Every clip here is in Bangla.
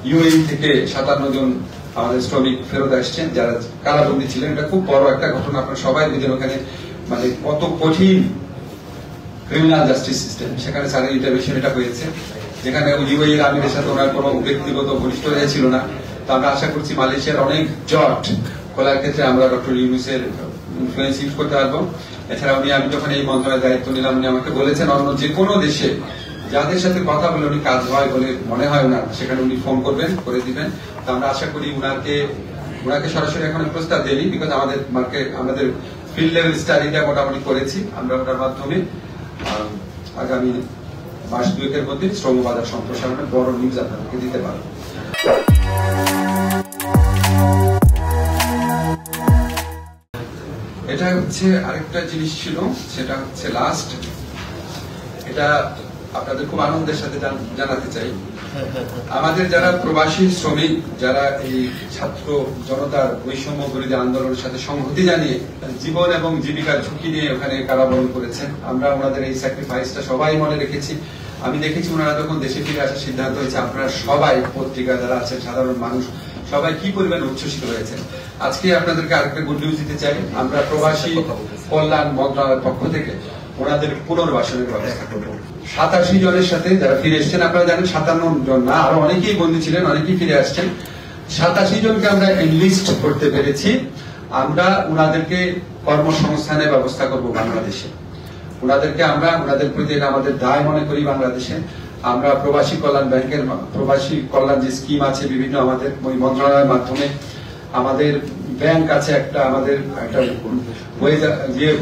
ইউএই থেকে 57 জন আমাদের শ্রমিক ফেরত আসছেন যারা কারাবন্দী ছিলেন। এটা খুব বড় একটা ঘটনা, আপনারা সবাই বুঝেন ওখানে মানে কত কঠিন ক্রিমিনাল জাস্টিস সিস্টেম, সেখানে স্যারের ইন্টারভেনশন এটা হয়েছে, যেখানে ইউএই এর আমিরের সাথে ওনার কোনো ব্যক্তিগত ঘনিষ্ঠতা ছিল না। তো আমরা আশা করছি মালয়েশিয়ার অনেক জট খোলার ক্ষেত্রে আমরা ডক্টর ইউনূসের ইনফ্লুয়েন্স ইউজ করতে পারবো। এছাড়া আমি যখন এই মন্ত্রণালয়ের দায়িত্ব নিলাম, উনি আমাকে বলেছেন অন্য যে কোনো দেশে যাদের সাথে কথা বলে উনি কাজ হয় বলে মনে হয় ওনার, সেখানে উনি ফোন করবেন, করে দিবেন। তো আমরা আশা করি ওনাকে সরাসরি এখন প্রস্তাব দেয়নি, বিকজ আমাদের ফিল্ড লেভেল স্টাডিটা মোটামুটি করেছি আমরা, ওটার মাধ্যমে আগামী মাস 2-এর মধ্যে শ্রম বাজার সম্প্রসারণের বড় নিউজ আপনাদেরকে দিতে পারবো। এটা হচ্ছে আরেকটা জিনিস ছিল, সেটা হচ্ছে লাস্ট, এটা আপনাদের খুব আনন্দের সাথে জানাতে চাই, আমাদের যারা প্রবাসী শ্রমিক যারা এই ছাত্র জনতার বৈষম্য বিরোধী আন্দোলনের সাথে সংহতি জানিয়ে জীবন এবং জীবিকার ঝুঁকি নিয়ে ওখানে কারাবরণ করেছেন, আমরা ওনাদের এই স্যাক্রিফাইসটা সবাই মনে রেখেছি। আমি দেখেছি ওনারা যখন দেশে ফিরে আসার সিদ্ধান্ত হয়েছে, আপনারা সবাই পত্রিকা যারা আছেন, সাধারণ মানুষ সবাই কি পরিমাণ উচ্ছ্বসিত হয়েছেন। আজকে আপনাদেরকে আরেকটা গুড নিউজ দিতে চাই, আমরা প্রবাসী কল্যাণ মন্ত্রণালয়ের পক্ষ থেকে ওনাদের পুনর্বাসনের ব্যবস্থা করব। 87 জনের সাথে যারা ফিরে এসছেন, আপনারা জানেন 57 জন না, আরো অনেকেই বন্দী ছিলেন, অনেকেই ফিরে আসছেন। 87 জনকে আমরা এনলিস্ট করতে পেরেছি। আমরা ওনাদেরকে কর্মসংস্থানের ব্যবস্থা করব বাংলাদেশে। ওনাদের প্রতি আমাদের দায় মনে করি বাংলাদেশে। আমরা প্রবাসী কল্যাণ ব্যাংকের প্রবাসী কল্যাণ যে স্কিম আছে বিভিন্ন আমাদের ওই মন্ত্রণালয়ের মাধ্যমে, আমাদের ব্যাংক আছে একটা, আমাদের একটা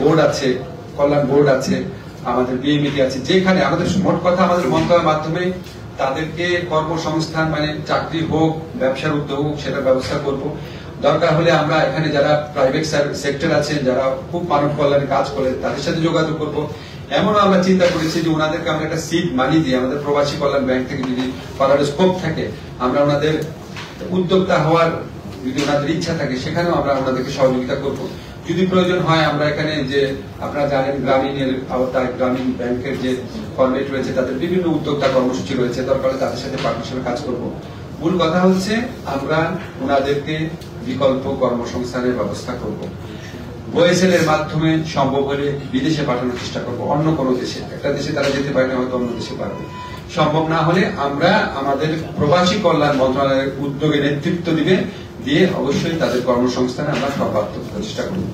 বোর্ড আছে, কল্যাণ বোর্ড আছে, আমাদের বিএমইটি আছে, যেখানে আমাদের মোট কথা আমাদের মন্ত্রণালয়ের মাধ্যমে তাদেরকে কর্মসংস্থান মানে চাকরি হোক, ব্যবসার উদ্যোগ হোক, সেটার ব্যবস্থা করব। দরকার হলে আমরা এখানে যারা প্রাইভেট সেক্টর আছে, যারা খুব মানব কল্যাণে কাজ করে, তাদের সাথে যোগাযোগ করব। এমনও আমরা চিন্তা করেছি যে ওনাদেরকে আমরা একটা সিড মানি দিয়ে আমাদের প্রবাসী কল্যাণ ব্যাংক থেকে যদি করার স্কোপ থাকে, আমরা ওনাদের উদ্যোক্তা হওয়ার যদি ওনাদের ইচ্ছা থাকে, সেখানেও আমরা ওনাদেরকে সহযোগিতা করব। যদি প্রয়োজন হয় আমরা এখানে যে আপনারা জানেন গ্রামীণের আওতায় গ্রামীণ ব্যাংকের যে ফরমেট রয়েছে, তাদের বিভিন্ন উদ্যোক্তা কর্মসূচি রয়েছে, দরকার তাদের সাথে পার্টনারশিপে কাজ করব। মূল কথা হচ্ছে আমরা ওনাদেরকে বিকল্প কর্মসংস্থানের ব্যবস্থা করব। ওএসএল এর মাধ্যমে সম্ভব হলে বিদেশে পাঠানোর চেষ্টা করব, অন্য কোনো দেশে। একটা দেশে তারা যেতে পারে না, হয়তো অন্য দেশে পারবে। সম্ভব না হলে আমরা আমাদের প্রবাসী কল্যাণ মন্ত্রণালয়ের উদ্যোগে নেতৃত্ব দিয়ে অবশ্যই তাদের কর্মসংস্থানে আমরা সর্বাত্মক চেষ্টা করব।